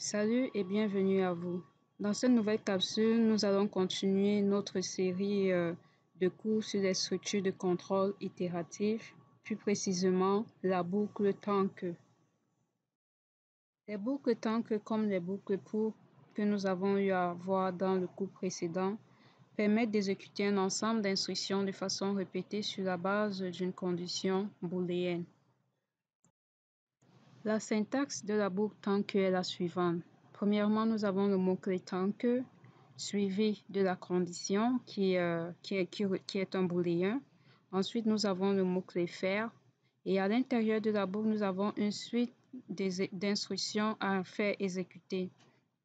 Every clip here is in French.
Salut et bienvenue à vous. Dans cette nouvelle capsule, nous allons continuer notre série de cours sur les structures de contrôle itératif, plus précisément la boucle tant que. Les boucles tant que, comme les boucles pour que nous avons eu à voir dans le cours précédent, permettent d'exécuter un ensemble d'instructions de façon répétée sur la base d'une condition booléenne. La syntaxe de la boucle tant que est la suivante. Premièrement, nous avons le mot-clé tant que, suivi de la condition qui est un booléen. Ensuite, nous avons le mot-clé faire. Et à l'intérieur de la boucle, nous avons une suite d'instructions à faire exécuter.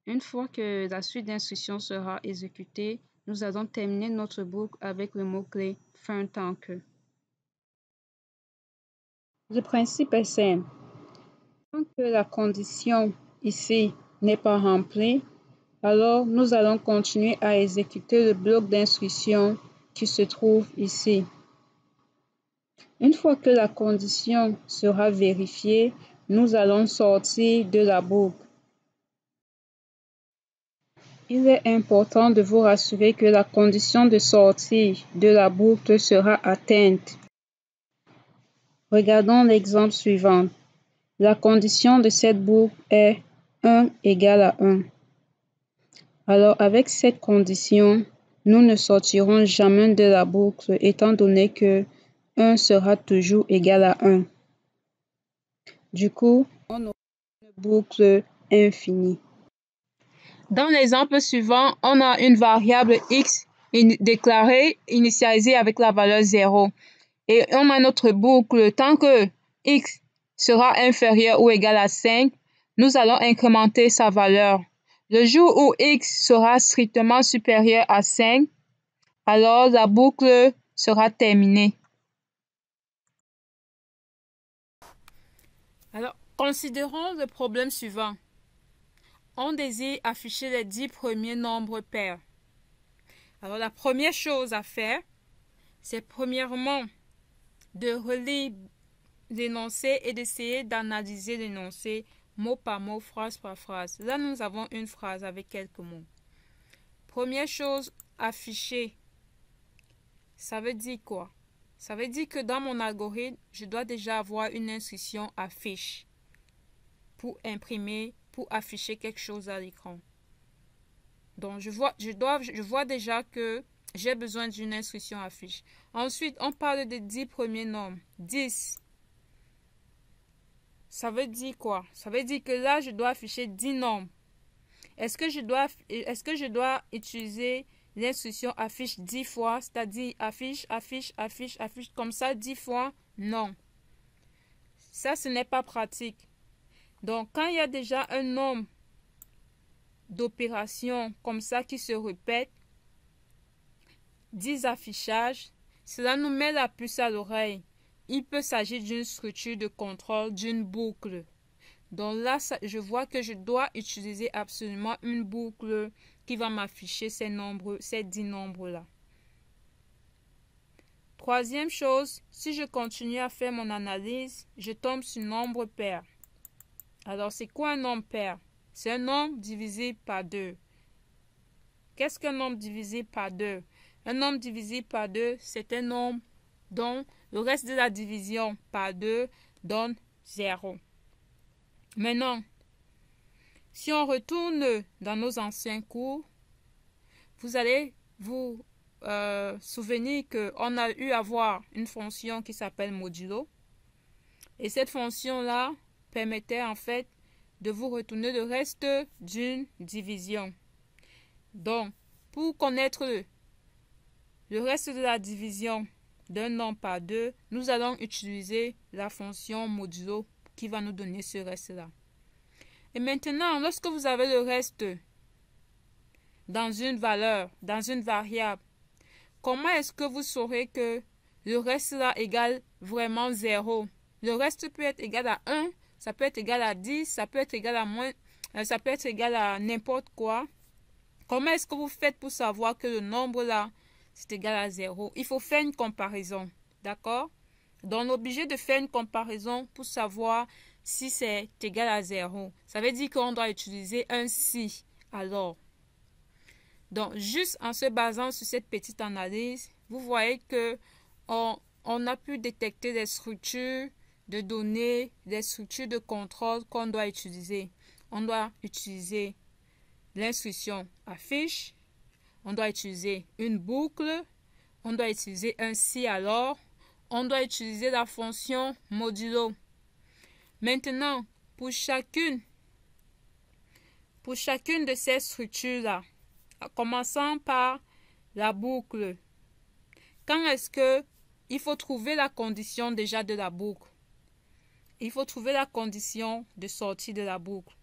Une fois que la suite d'instructions sera exécutée, nous allons terminer notre boucle avec le mot-clé fin tant que. Le principe est simple. Tant que la condition ici n'est pas remplie, alors nous allons continuer à exécuter le bloc d'instructions qui se trouve ici. Une fois que la condition sera vérifiée, nous allons sortir de la boucle. Il est important de vous rassurer que la condition de sortie de la boucle sera atteinte. Regardons l'exemple suivant. La condition de cette boucle est 1 égale à 1. Alors, avec cette condition, nous ne sortirons jamais de la boucle étant donné que 1 sera toujours égal à 1. Du coup, on aura une boucle infinie. Dans l'exemple suivant, on a une variable x déclarée, initialisée avec la valeur 0. Et on a notre boucle. Tant que x sera inférieur ou égal à 5, nous allons incrémenter sa valeur. Le jour où x sera strictement supérieur à 5, alors la boucle sera terminée. Alors, considérons le problème suivant. On désire afficher les 10 premiers nombres pairs. Alors, la première chose à faire, c'est premièrement de relire l'énoncé et d'essayer d'analyser l'énoncé mot par mot, phrase par phrase. Là, nous avons une phrase avec quelques mots. Première chose, afficher. Ça veut dire quoi? Ça veut dire que dans mon algorithme, je dois déjà avoir une instruction affiche pour imprimer, pour afficher quelque chose à l'écran. Donc, je vois déjà que j'ai besoin d'une instruction affiche. Ensuite, on parle des 10 premiers nombres. 10. Ça veut dire quoi? Ça veut dire que là, je dois afficher 10 nombres. Est-ce que je dois utiliser l'instruction affiche 10 fois, c'est-à-dire affiche, affiche, affiche, affiche, comme ça 10 fois? Non. Ça, ce n'est pas pratique. Donc, quand il y a déjà un nombre d'opérations comme ça qui se répètent, 10 affichages, cela nous met la puce à l'oreille. Il peut s'agir d'une structure de contrôle, d'une boucle. Donc là, je vois que je dois utiliser absolument une boucle qui va m'afficher ces 10 nombres-là. Troisième chose, si je continue à faire mon analyse, je tombe sur nombre pair. Alors, c'est quoi un nombre pair? C'est un nombre divisé par 2. Qu'est-ce qu'un nombre divisé par 2? Un nombre divisé par 2, c'est un nombre dont le reste de la division par 2 donne 0. Maintenant, si on retourne dans nos anciens cours, vous allez vous souvenir qu'on a eu à voir une fonction qui s'appelle modulo. Et cette fonction-là permettait en fait de vous retourner le reste d'une division. Donc, pour connaître le reste de la division d'un nombre par 2, nous allons utiliser la fonction modulo qui va nous donner ce reste-là. Et maintenant, lorsque vous avez le reste dans une valeur, dans une variable, comment est-ce que vous saurez que le reste-là égale vraiment 0? Le reste peut être égal à 1, ça peut être égal à 10, ça peut être égal à moins, ça peut être égal à n'importe quoi. Comment est-ce que vous faites pour savoir que le nombre-là, c'est égal à 0? Il faut faire une comparaison, d'accord? Donc, on est obligé de faire une comparaison pour savoir si c'est égal à 0. Ça veut dire qu'on doit utiliser un si alors. Donc, juste en se basant sur cette petite analyse, vous voyez que on a pu détecter des structures de données, des structures de contrôle qu'on doit utiliser. On doit utiliser l'instruction affiche, on doit utiliser une boucle, on doit utiliser un si alors, on doit utiliser la fonction modulo. Maintenant, pour chacune de ces structures-là, commençant par la boucle, quand est-ce que il faut trouver la condition déjà de la boucle? Il faut trouver la condition de sortie de la boucle.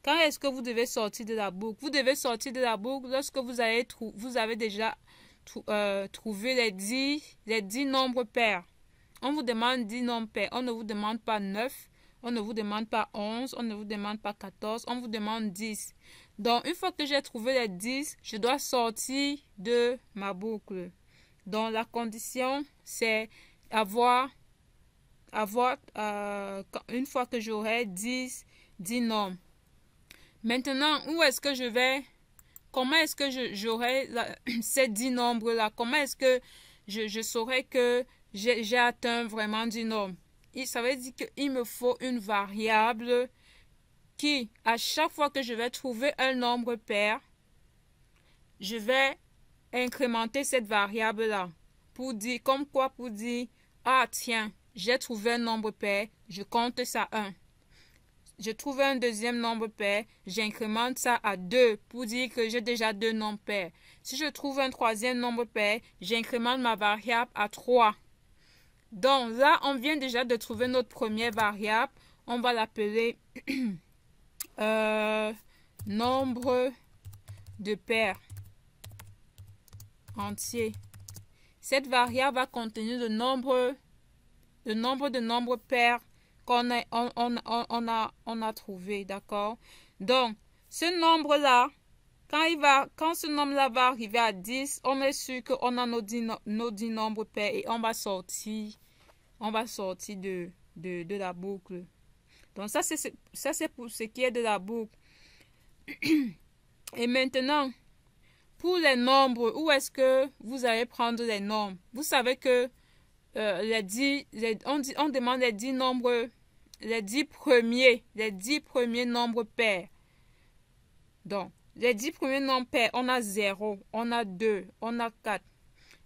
Quand est-ce que vous devez sortir de la boucle? Vous devez sortir de la boucle lorsque vous avez déjà trouvé les 10 nombres pairs. On vous demande 10 nombres pairs. On ne vous demande pas 9. On ne vous demande pas 11. On ne vous demande pas 14. On vous demande 10. Donc, une fois que j'ai trouvé les 10, je dois sortir de ma boucle. Donc, la condition, c'est avoir une fois que j'aurai 10 nombres. Maintenant, où est-ce que je vais? Comment est-ce que j'aurai ces 10 nombres-là? Comment est-ce que je saurai que j'ai atteint vraiment 10 nombres? Ça veut dire qu'il me faut une variable qui, à chaque fois que je vais trouver un nombre pair, je vais incrémenter cette variable-là. Pour dire, ah tiens, j'ai trouvé un nombre pair, je compte ça 1. Je trouve un deuxième nombre pair, j'incrémente ça à 2 pour dire que j'ai déjà 2 nombres pairs. Si je trouve un troisième nombre pair, j'incrémente ma variable à 3. Donc là, on vient déjà de trouver notre première variable. On va l'appeler nombre de pairs entier. Cette variable va contenir le nombre de nombres pairs qu'on a trouvé, d'accord? Donc, ce nombre-là, quand ce nombre-là va arriver à 10, on est sûr qu'on a nos 10 nombres pairs et on va sortir de la boucle. Donc, ça, c'est pour ce qui est de la boucle. Et maintenant, pour les nombres, où est-ce que vous allez prendre les nombres? Vous savez que on demande les 10 nombres, les 10 premiers nombres pairs. Donc, les 10 premiers nombres pairs, on a 0, on a 2, on a 4.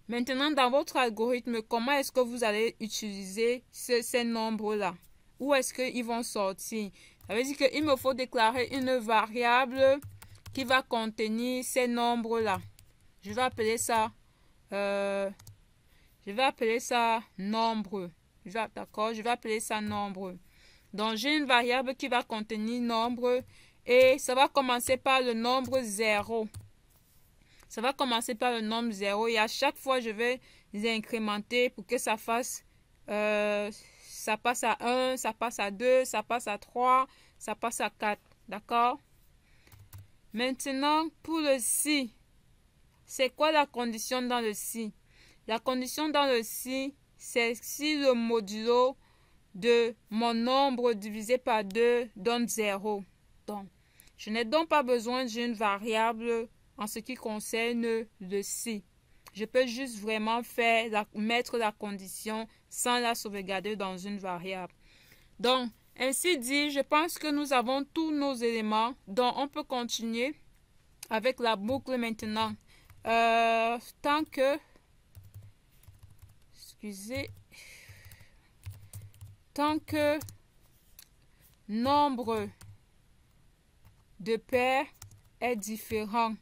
Maintenant, dans votre algorithme, comment est-ce que vous allez utiliser ces nombres-là? Où est-ce qu'ils vont sortir? Ça veut dire qu'il me faut déclarer une variable qui va contenir ces nombres-là. Je vais appeler ça nombre. D'accord? Je vais appeler ça nombre. Donc, j'ai une variable qui va contenir nombre et ça va commencer par le nombre 0. Ça va commencer par le nombre 0 et à chaque fois, je vais les incrémenter pour que ça fasse, ça passe à 1, ça passe à 2, ça passe à 3, ça passe à 4. D'accord? Maintenant, pour le si, c'est quoi la condition dans le si? La condition dans le si, c'est si le modulo de mon nombre divisé par 2 donne 0. Donc, je n'ai donc pas besoin d'une variable en ce qui concerne le si. Je peux juste vraiment mettre la condition sans la sauvegarder dans une variable. Donc, ainsi dit, je pense que nous avons tous nos éléments. Donc, on peut continuer avec la boucle maintenant. Tant que nombre de pairs est différent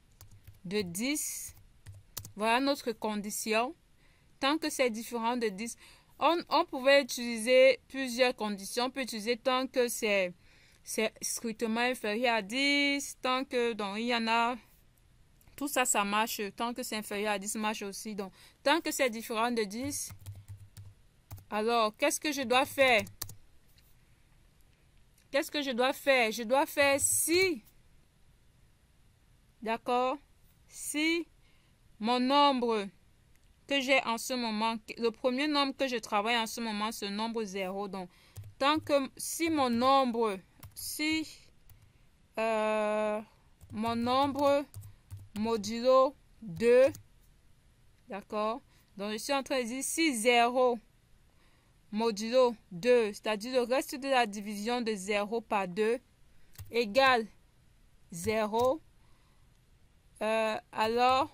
de 10, voilà notre condition. Tant que c'est différent de 10, on pouvait utiliser plusieurs conditions. On peut utiliser tant que c'est strictement inférieur à 10, tant que, donc il y en a, tout ça, ça marche. Tant que c'est inférieur à 10, ça marche aussi. Donc, tant que c'est différent de 10, alors, qu'est-ce que je dois faire? Je dois faire si, d'accord, si mon nombre que j'ai en ce moment, le premier nombre que je travaille en ce moment, c'est le nombre 0. Donc, tant que si mon nombre, mon nombre modulo 2, d'accord, donc je suis en train de dire si 0 modulo 2, c'est-à-dire le reste de la division de 0 par 2 égale 0, alors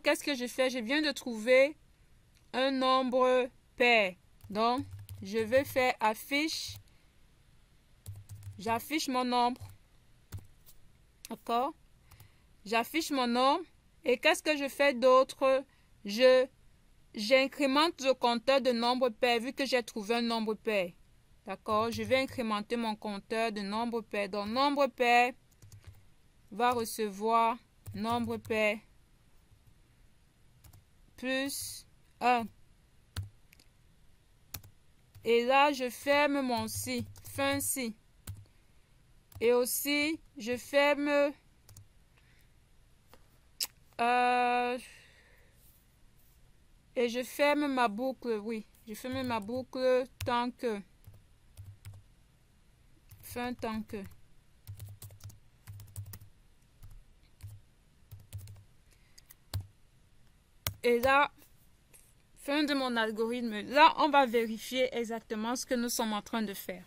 qu'est-ce que je fais? Je viens de trouver un nombre pair. Donc, je vais faire affiche. J'affiche mon nombre. D'accord? J'affiche mon nombre. Et qu'est-ce que je fais d'autre? J'incrémente le compteur de nombre pair vu que j'ai trouvé un nombre pair. D'accord? Je vais incrémenter mon compteur de nombre pair. Donc, nombre pair va recevoir nombre pair plus 1. Et là, je ferme mon si, fin si. Et aussi, je ferme et je ferme ma boucle, oui. Je ferme ma boucle tant que. Fin tant que. Et là, fin de mon algorithme. Là, on va vérifier exactement ce que nous sommes en train de faire.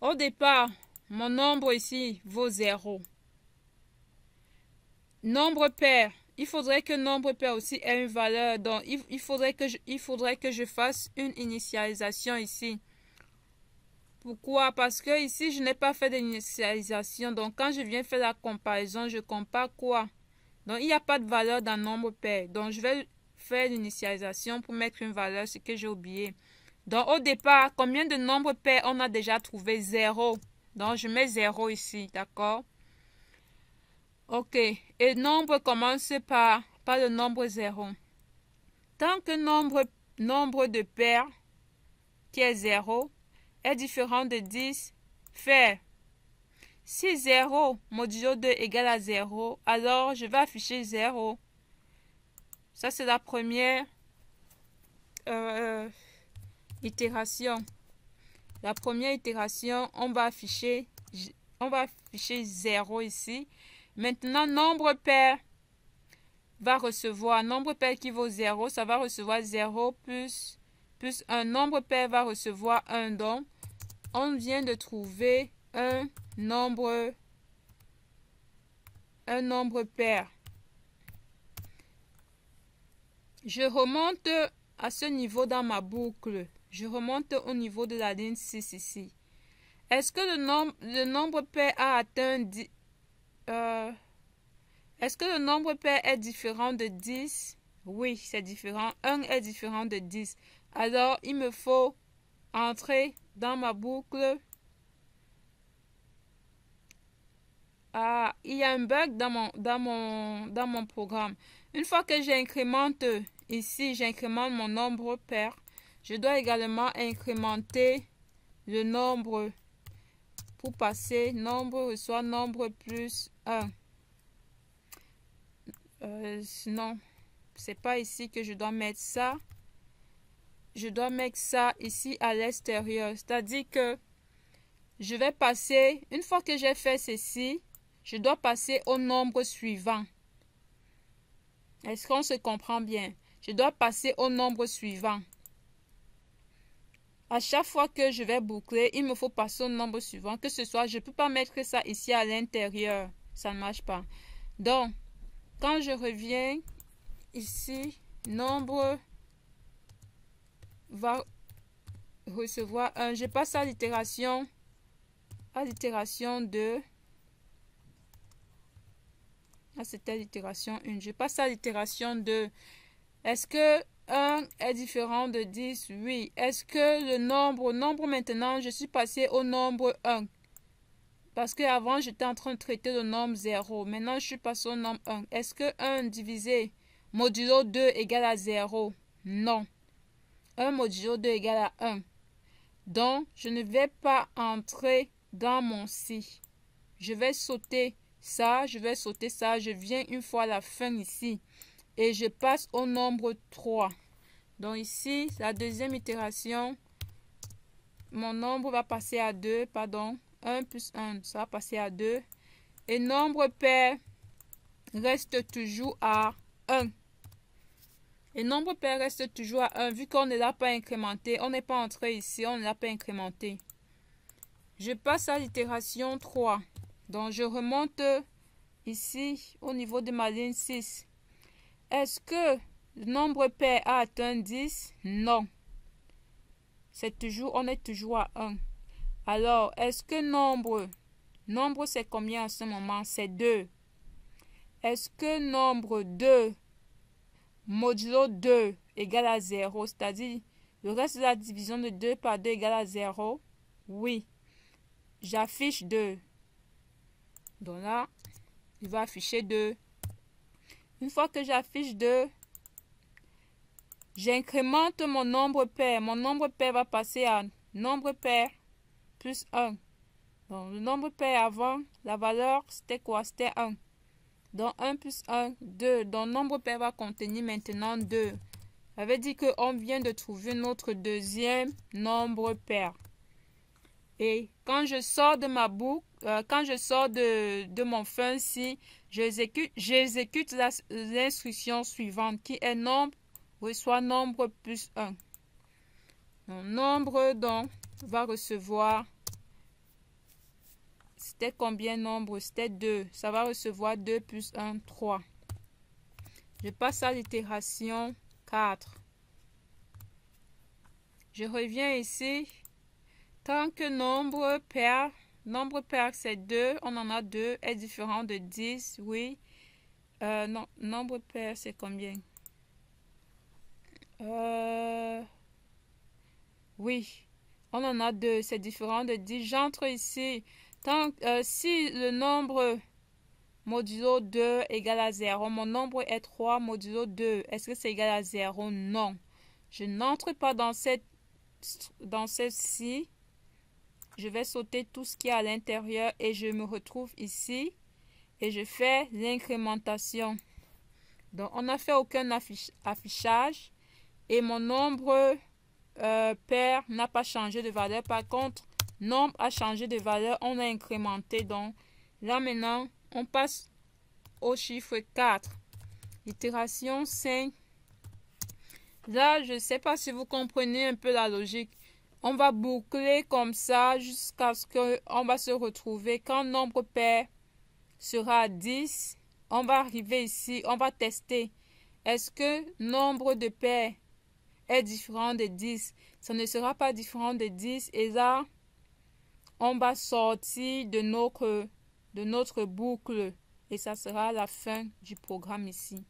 Au départ, mon nombre ici vaut 0. Nombre pair. Il faudrait que nombre pair aussi ait une valeur. Donc, il faudrait que je fasse une initialisation ici. Pourquoi? Parce que ici, je n'ai pas fait d'initialisation. Donc, quand je viens faire la comparaison, je compare quoi? Donc, il n'y a pas de valeur dans nombre pair. Donc, je vais faire l'initialisation pour mettre une valeur, ce que j'ai oublié. Donc, au départ, combien de nombres pairs on a déjà trouvé? 0. Donc, je mets 0 ici, d'accord? Ok. Et nombre commence par le nombre 0. Tant que nombre de pairs qui est 0 est différent de 10, faire. Si 0 modulo 2 égale à 0, alors je vais afficher 0. Ça, c'est la première itération. La première itération, on va afficher 0 ici. Maintenant, nombre pair va recevoir, nombre pair qui vaut 0, ça va recevoir 0 plus un nombre pair va recevoir 1. Donc, on vient de trouver un nombre pair. Je remonte à ce niveau dans ma boucle. Je remonte au niveau de la ligne 6 ici. Est-ce que le nombre pair a atteint est-ce que le nombre pair est différent de 10? Oui, c'est différent. 1 est différent de 10. Alors, il me faut entrer dans ma boucle. Ah, il y a un bug dans mon programme. Une fois que j'incrémente ici, j'incrémente mon nombre pair, je dois également incrémenter le nombre pour passer nombre reçoit nombre plus 1. Non, c'est pas ici que je dois mettre ça. Je dois mettre ça ici à l'extérieur. C'est-à-dire que je vais passer, une fois que j'ai fait ceci, je dois passer au nombre suivant. Est-ce qu'on se comprend bien? Je dois passer au nombre suivant. À chaque fois que je vais boucler, il me faut passer au nombre suivant. Que ce soit, je ne peux pas mettre ça ici à l'intérieur. Ça ne marche pas. Donc, quand je reviens ici, nombre va recevoir 1. Je passe à l'itération 2. Ah, c'était l'itération 1. Je passe à l'itération 2. Est-ce que 1 est différent de 10? Oui. Est-ce que le nombre maintenant, je suis passé au nombre 1. Parce qu'avant, j'étais en train de traiter le nombre 0. Maintenant, je suis passé au nombre 1. Est-ce que 1 divisé modulo 2 égale à 0? Non. 1 modulo 2 égale à 1. Donc, je ne vais pas entrer dans mon si. Je vais sauter ça, je viens une fois à la fin ici. Et je passe au nombre 3. Donc ici, la deuxième itération, mon nombre va passer à 2, pardon, 1 plus 1, ça va passer à 2. Et nombre pair reste toujours à 1. Et nombre pair reste toujours à 1, vu qu'on ne l'a pas incrémenté. On n'est pas entré ici, on ne l'a pas incrémenté. Je passe à l'itération 3. Donc je remonte ici au niveau de ma ligne 6. Est-ce que le nombre pair a atteint 10? Non. On est toujours à 1. Alors, est-ce que nombre c'est combien en ce moment? C'est 2. Est-ce que nombre 2 modulo 2 égale à 0, c'est-à-dire le reste de la division de 2 par 2 égale à 0? Oui. J'affiche 2. Donc là, il va afficher 2. Une fois que j'affiche 2, j'incrémente mon nombre pair. Mon nombre pair va passer à nombre pair plus 1. Donc, le nombre pair avant, la valeur, c'était quoi? C'était 1. Donc, 1 plus 1, 2. Donc, nombre pair va contenir maintenant 2. Ça veut dire qu'on vient de trouver notre deuxième nombre pair. Et quand je sors de ma boucle, quand je sors de mon func, j'exécute l'instruction suivante qui est nombre reçoit nombre plus 1. Donc, nombre donc va recevoir, c'était combien nombre? C'était 2. Ça va recevoir 2 plus 1, 3. Je passe à l'itération 4. Je reviens ici. Tant que nombre pair c'est 2, on en a 2, est différent de 10, oui. Non, nombre pair c'est combien? Oui, on en a 2, c'est différent de 10. J'entre ici. Si le nombre modulo 2 égale à 0, mon nombre est 3 modulo 2. Est-ce que c'est égal à 0? Non. Je n'entre pas dans celle-ci. Je vais sauter tout ce qui est à l'intérieur et je me retrouve ici. Et je fais l'incrémentation. Donc, on n'a fait aucun affichage. Et mon nombre pair n'a pas changé de valeur. Par contre, nombre a changé de valeur. On a incrémenté. Donc, là maintenant, on passe au chiffre 4. Itération 5. Là, je ne sais pas si vous comprenez un peu la logique. On va boucler comme ça jusqu'à ce qu'on va se retrouver. Quand nombre pair sera 10, on va arriver ici. On va tester. Est-ce que nombre de pair est différent de 10? Ça ne sera pas différent de 10. Et là, on va sortir de notre boucle. Et ça sera la fin du programme ici.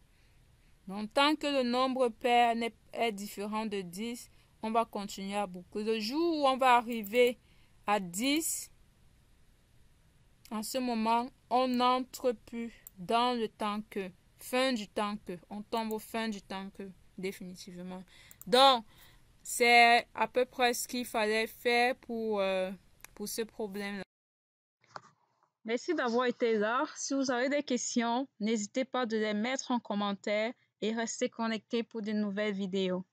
Donc, tant que le nombre pair est différent de 10, on va continuer à boucler. Le jour où on va arriver à 10, en ce moment, on n'entre plus dans le temps que. Fin du temps que. On tombe au fin du temps que, définitivement. Donc, c'est à peu près ce qu'il fallait faire pour ce problème-là. Merci d'avoir été là. Si vous avez des questions, n'hésitez pas de les mettre en commentaire et restez connectés pour de nouvelles vidéos.